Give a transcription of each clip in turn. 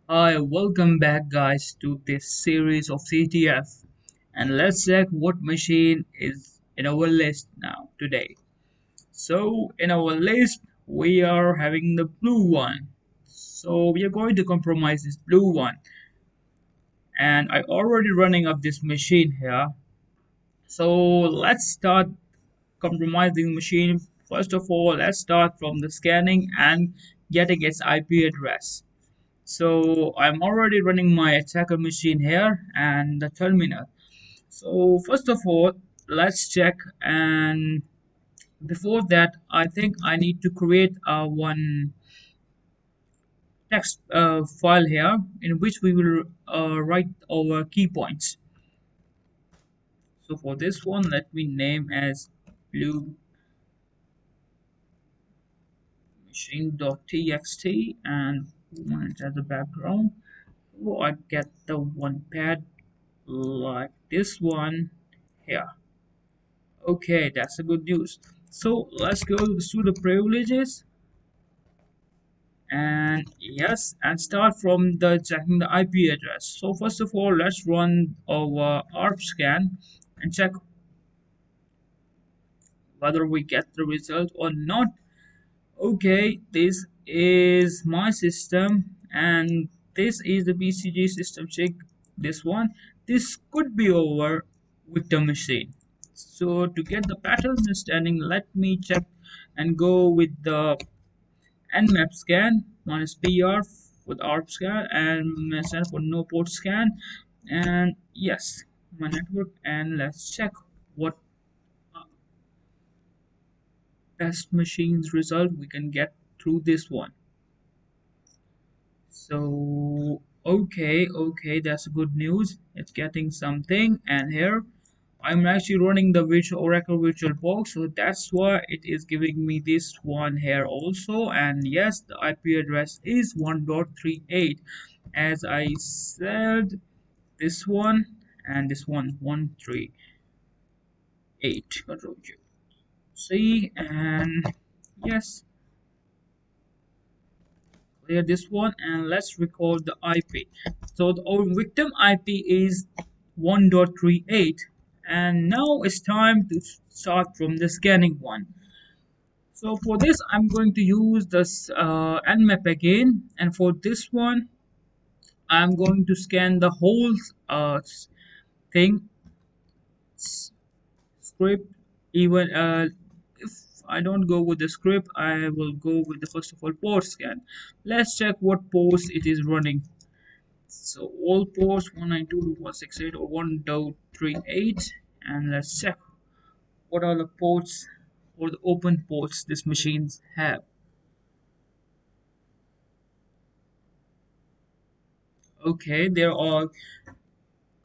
Hi, welcome back guys to this series of CTF, and let's check what machine is in our list now today. So in our list we are having the blue one. So we are going to compromise this blue one, and I already running up this machine here. So let's start compromising machine. First of all, let's start from the scanning and getting its IP address. So I'm already running my attacker machine here and the terminal. So first of all, let's check, and before that I think I need to create one text file here in which we will write our key points. So for this one, let me name as blue machine.txt and want it as a background. So I get the one pad like this one here. Okay, that's a good news. So let's go to the pseudo privileges, and yes, and start from the checking the IP address. So first of all, let's run our ARP scan and check whether we get the result or not. Okay, this is my system, and this is the BCG system check. This one, this could be over with the machine. So to get the pattern understanding, let me check and go with the nmap scan minus PR with ARP scan and send for no port scan, and yes, my network, and let's check what test machines result we can get through this one. So okay, that's good news. It's getting something, and here I'm actually running the virtual Oracle VirtualBox, so that's why it is giving me this one here also. And yes, the IP address is 1.38, as I said. This one and this one 138. Control Q. See, and yes, clear this one, and let's record the IP. So our victim IP is 1.38, and now it's time to start from the scanning one. So for this I'm going to use this nmap again, and for this one I'm going to scan the whole thing script. Even if I don't go with the script, I will go with the first of all port scan. Let's check what ports it is running. So all ports 192.168 or 1.38, and let's check what are the ports or the open ports these machines have. Okay, there are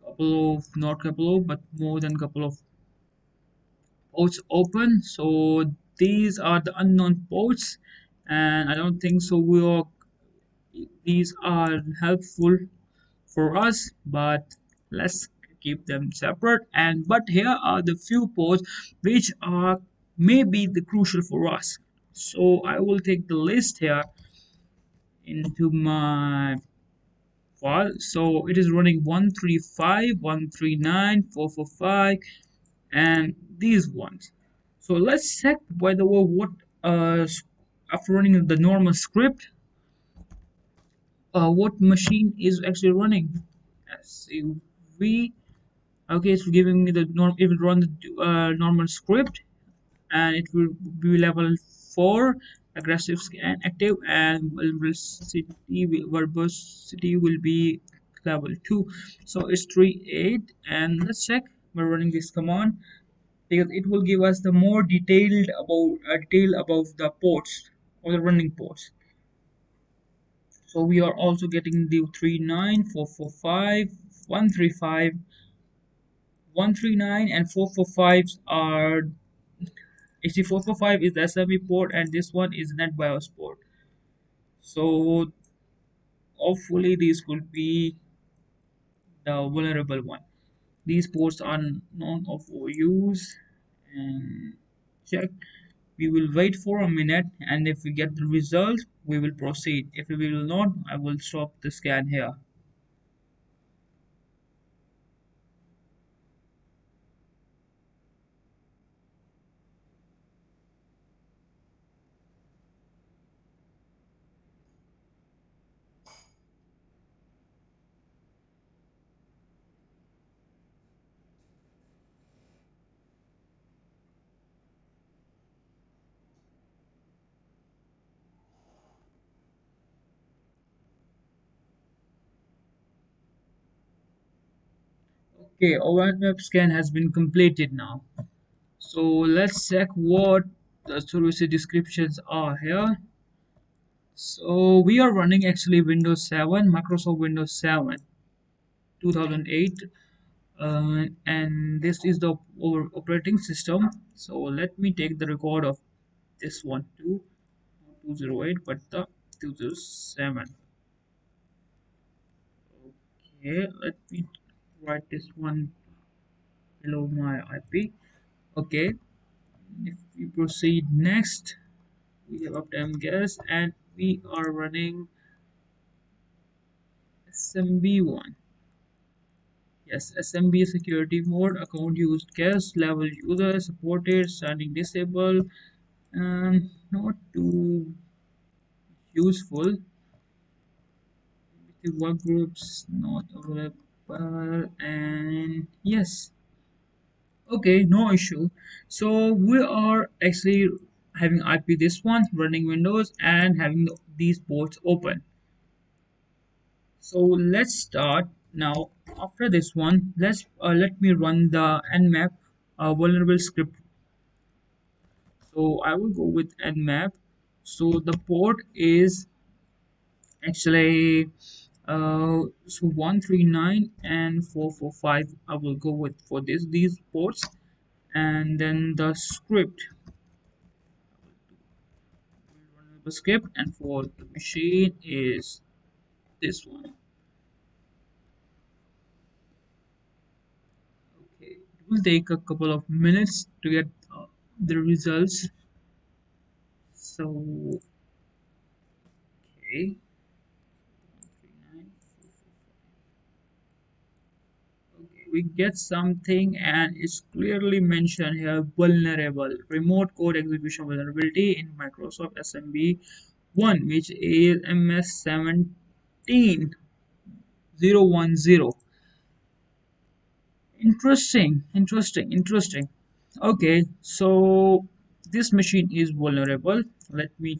couple of, not couple of, but more than couple of ports open. So these are the unknown ports, and I don't think so we are, these are helpful for us, but let's keep them separate. And but here are the few ports which are maybe the crucial for us. So I will take the list here into my file. So it is running 135, 139, 445, and these ones. So let's check by the way what after running the normal script, what machine is actually running. SV. Okay, it's giving me the norm. It will run the normal script, and it will be level 4 aggressive scan active, and verbosity will be level 2. So it's 3.8, and let's check by running this command, because it will give us the more detail about the ports or the running ports. So we are also getting the 39, 445, 135, 139, and 445 are HT445 is the SMB port, and this one is NetBIOS port. So hopefully these could be the vulnerable one. These ports are not of use, and check. We will wait for a minute, and if we get the result, we will proceed. If we will not, I will stop the scan here. Okay, our web scan has been completed now. So let's check what the service descriptions are here. So we are running actually Windows 7, Microsoft Windows 7 2008, and this is the our operating system. So let me take the record of this one too, not 208 but the 207. Okay, let me write this one below my IP. Okay, if we proceed next, we have uptime gas and we are running SMB one. Yes, SMB security mode, account used guest, level user supported, standing disabled, and not too useful. The work groups not available, and yes, okay, no issue. So we are actually having IP this one running Windows and having these ports open. So let's start now. After this one, let me run the nmap vulnerable script. So I will go with nmap. So the port is actually so 139 and 445. I will go with for these ports, and then the script will run the script, and for the machine is this one. Okay, it will take a couple of minutes to get the results. So okay, 139. Okay, we get something and it's clearly mentioned here vulnerable remote code execution vulnerability in Microsoft SMB 1, which is ms17-010. Interesting. Okay, so this machine is vulnerable. Let me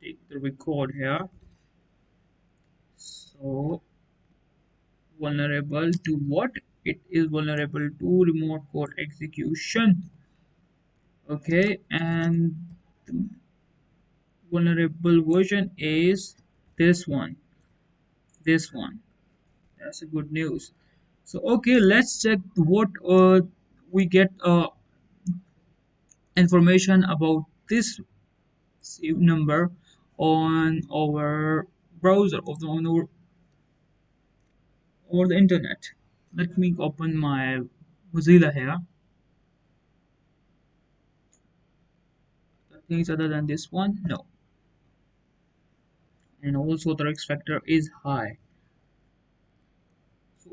take the record here. So vulnerable to what? It is vulnerable to remote code execution. Okay, and the vulnerable version is this one. This one. That's a good news. So okay, let's check what we get information about this save number on our browser over the internet. Let me open my Mozilla here. The things other than this one, no. And also the risk factor is high. So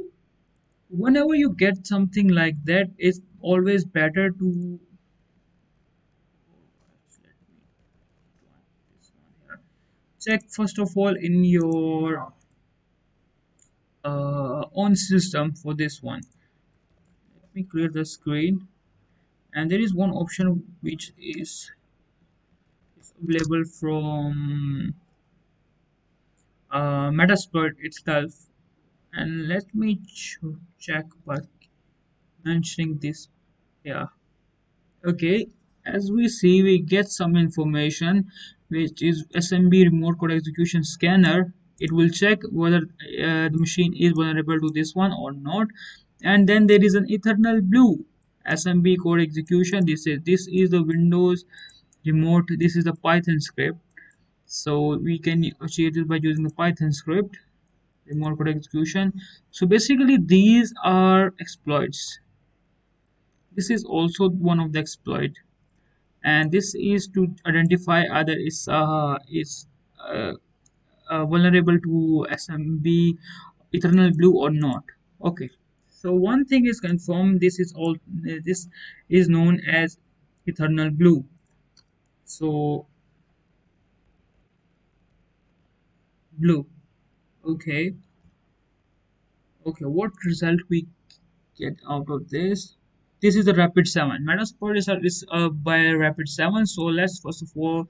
whenever you get something like that, it's always better to check first of all in your own system for this one. Let me clear the screen, and there is one option which is available from Metasploit itself, and let me check by mentioning this here. Okay, as we see, we get some information which is SMB remote code execution scanner. It will check whether the machine is vulnerable to this one or not. And then there is an EternalBlue SMB code execution. This is the Windows remote. This is the Python script. So we can achieve this by using the Python script remote code execution. So basically, these are exploits. This is also one of the exploit, and this is to identify either is uh, vulnerable to SMB EternalBlue or not. Okay, so one thing is confirmed. This is known as EternalBlue. So blue. Okay, okay. What result we get out of this? This is the Rapid 7. Metasploit is by Rapid 7. So let's first of all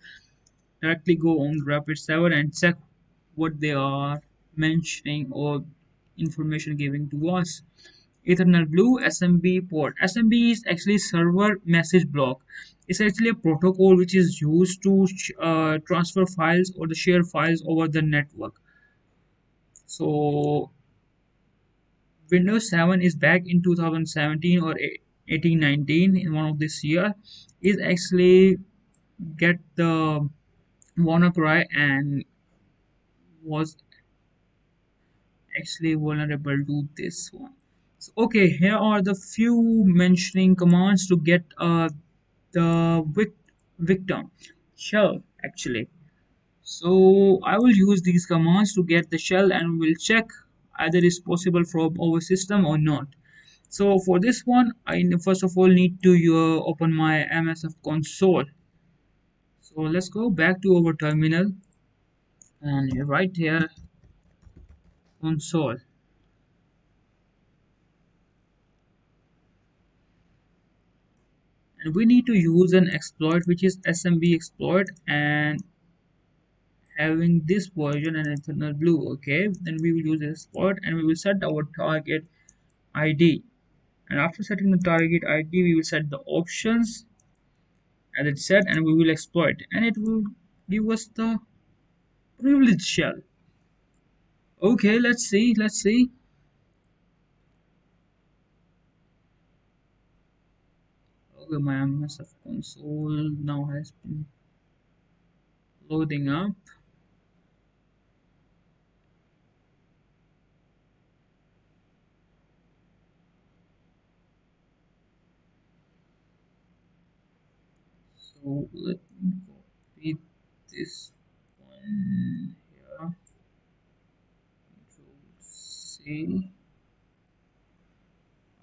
directly go on Rapid 7 and check what they are mentioning or information giving to us. EternalBlue SMB port. SMB is actually server message block. It's actually a protocol which is used to transfer files or the share files over the network. So Windows 7 is back in 2017 or 1819 in one of this year. Is actually get the WannaCry and was actually vulnerable to this one. So, okay, here are the few mentioning commands to get the victim shell actually. So I will use these commands to get the shell and we'll check either it's possible from our system or not. So for this one, I first of all need to open my MSF console. So let's go back to our terminal and right here console. And we need to use an exploit which is SMB exploit and having this version and EternalBlue. Okay, then we will use exploit and we will set our target ID. And after setting the target ID, we will set the options as it said, and we will exploit, and it will give us the privilege shell. Okay, let's see. Okay, my MSF console now has been loading up. So let me copy this one here. Control C.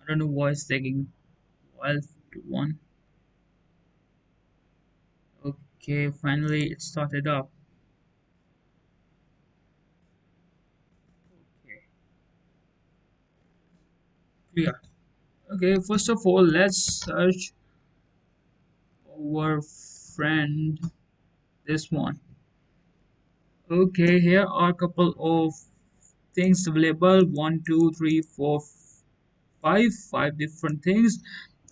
I don't know why it's taking while to one. Okay, finally it started up. Okay, clear. Okay, first of all, let's search our friend this one. Okay, here are a couple of things available. One, two, three, four, five different things.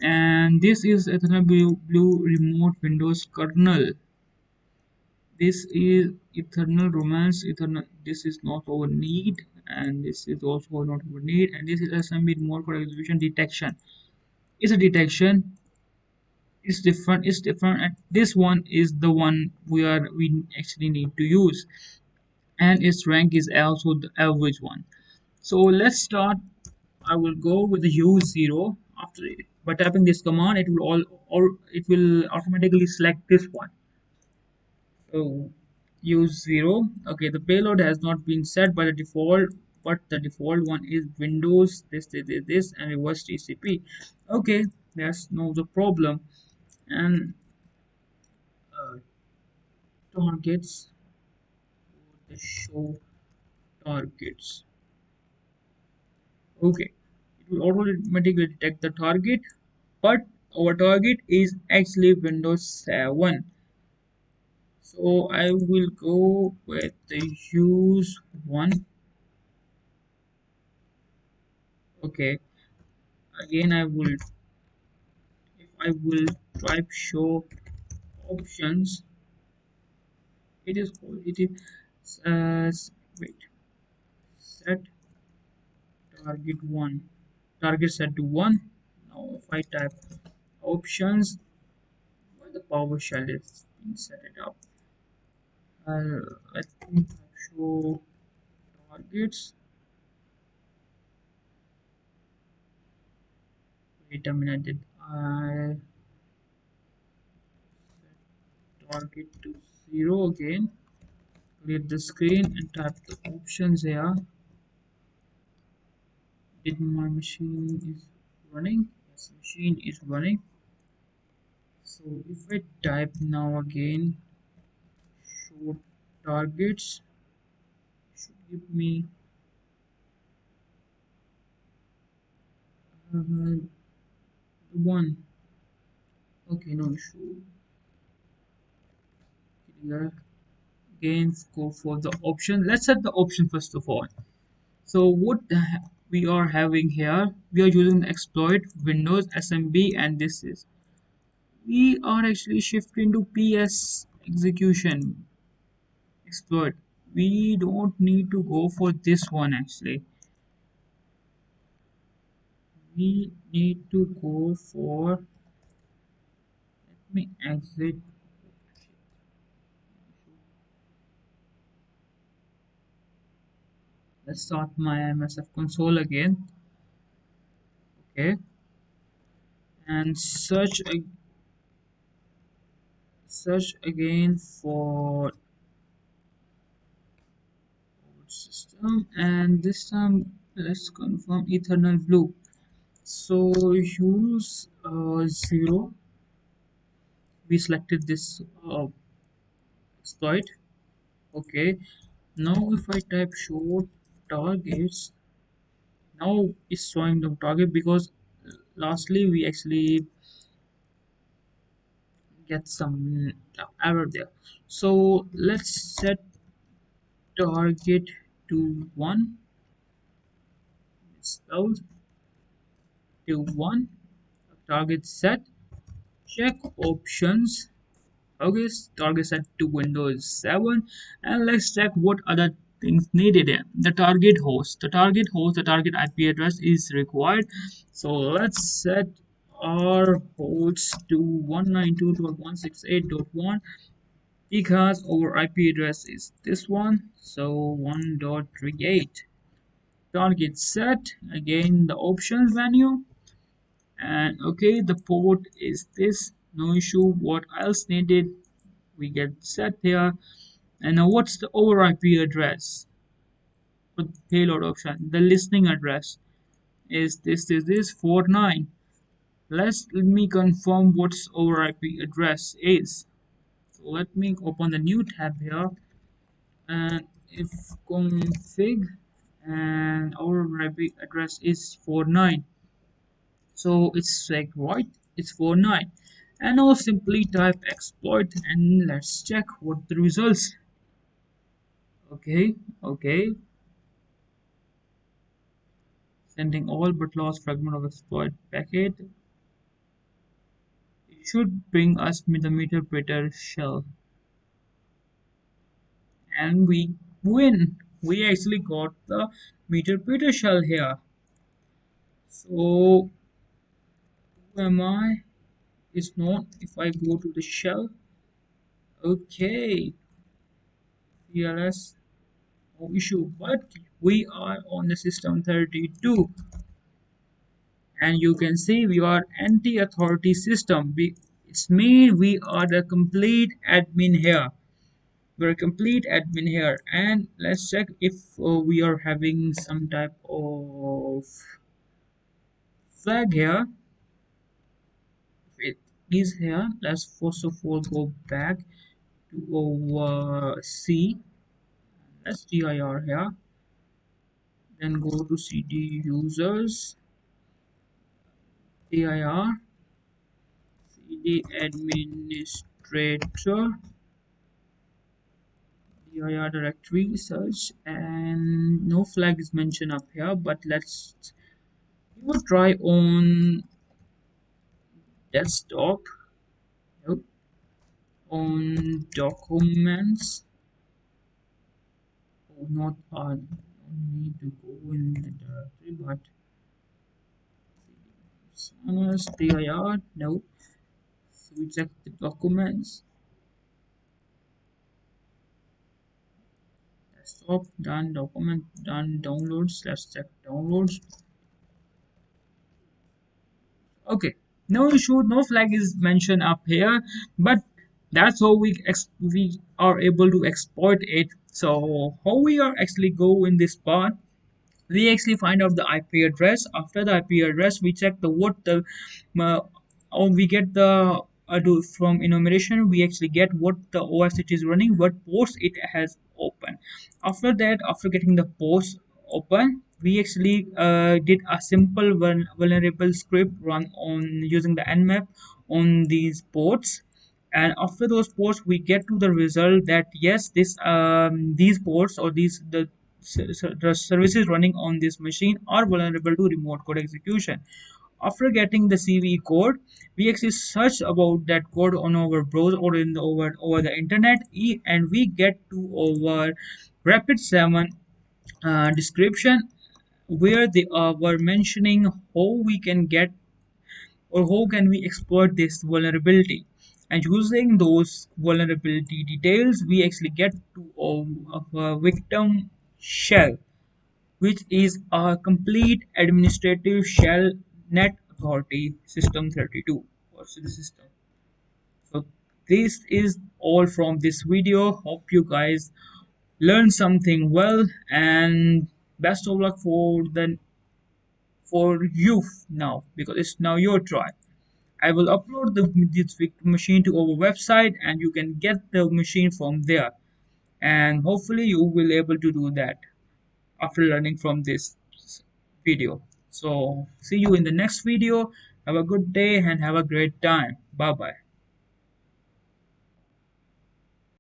And this is EternalBlue remote Windows kernel. This is Eternal Romance. Eternal. This is not our need, and this is also not our need. And this is SMB remote for execution detection. It's a detection. It's different. It's different. And this one is the one we actually need to use, and its rank is also the average one. So let's start. I will go with the use 0 after it. By tapping this command, it will all or it will automatically select this one. So use 0. Okay, the payload has not been set by the default, but the default one is Windows this and reverse TCP. Okay, that's no the problem. And uh, targets, the show targets. Okay, it will automatically detect the target, but our target is actually Windows 7. So I will go with the use one. Okay, again if I will type show options, it is wait, set target one, target set to one. Now if I type options, where the PowerShell is being set it up. Let me show targets. Wait a minute, did I set target to 0 again? clear the screen and type the options here. Did my machine is running? Yes, machine is running. So if I type now again, show targets should give me the one. Okay, no issue. Clear. Again, go for the option. Let's set the option first of all. So what we are having here, we are using exploit Windows SMB, and this is we are actually shifting to PS execution exploit. We don't need to go for this one actually. We need to go for, let me exit. Let's start my MSF console again. Okay, and search again for system, and this time let's confirm EternalBlue. So use 0. We selected this exploit. Okay, now if I type show targets, now it's showing the target because lastly we actually get some error there. So let's set target to 1, spelled to 1, target set, check options. Okay, target set to Windows 7, and let's check what other things needed here. The target IP address is required. So let's set our host to 192.168.1 because our IP address is this one. So 1.38. Target set, again the options menu, and okay, the port is this, no issue. What else needed? We get set here. And now what's the over IP address for the payload option? The listening address is this 49. Let me confirm what's over IP address is. So let me open the new tab here, and if config, and our IP address is 49. So it's like right, it's 49. And now simply type exploit and let's check what the results. Okay, okay, sending all but lost fragment of exploit packet. It should bring us the meterpreter shell, and we win. We actually got the meterpreter shell here. So who am I? It's not. If I go to the shell, okay, TLS, no issue. But we are on the system 32, and you can see we are anti-authority system. It's mean we are the complete admin here. We're a complete admin here, and let's check if we are having some type of flag here. If it is here, let's first of all go back to our C. Let's dir here, then go to cd users, dir, cd administrator, dir directory search, and no flag is mentioned up here, but let's give a try on desktop. Nope. On documents. Oh, not on. Don't need to go in the directory, but dir. No. So we check the documents. Desktop done. Document done. Downloads. Let's check downloads. Okay. No issue. No flag is mentioned up here, but That's how we are able to exploit it. So how we are actually go in this part, we actually find out the IP address. After the IP address, we check the what the uh, or we get the from enumeration. We actually get what the OS it is running, what ports it has open. After that, after getting the ports open, we actually did a simple vulnerable script run on using the nmap on these ports. And after those ports we get to the result that yes, this these ports or the services running on this machine are vulnerable to remote code execution. After getting the CVE code, we actually search about that code on our browser or in the over the internet, and we get to our Rapid 7 description, where they were mentioning how we can get or how can we exploit this vulnerability. And using those vulnerability details, we actually get to a victim shell, which is a complete administrative shell net authority system 32 or the system. So this is all from this video. Hope you guys learned something well, and best of luck for you now, because it's now your try. I will upload this machine to our website and you can get the machine from there. And hopefully you will able to do that after learning from this video. So see you in the next video. Have a good day and have a great time. Bye bye.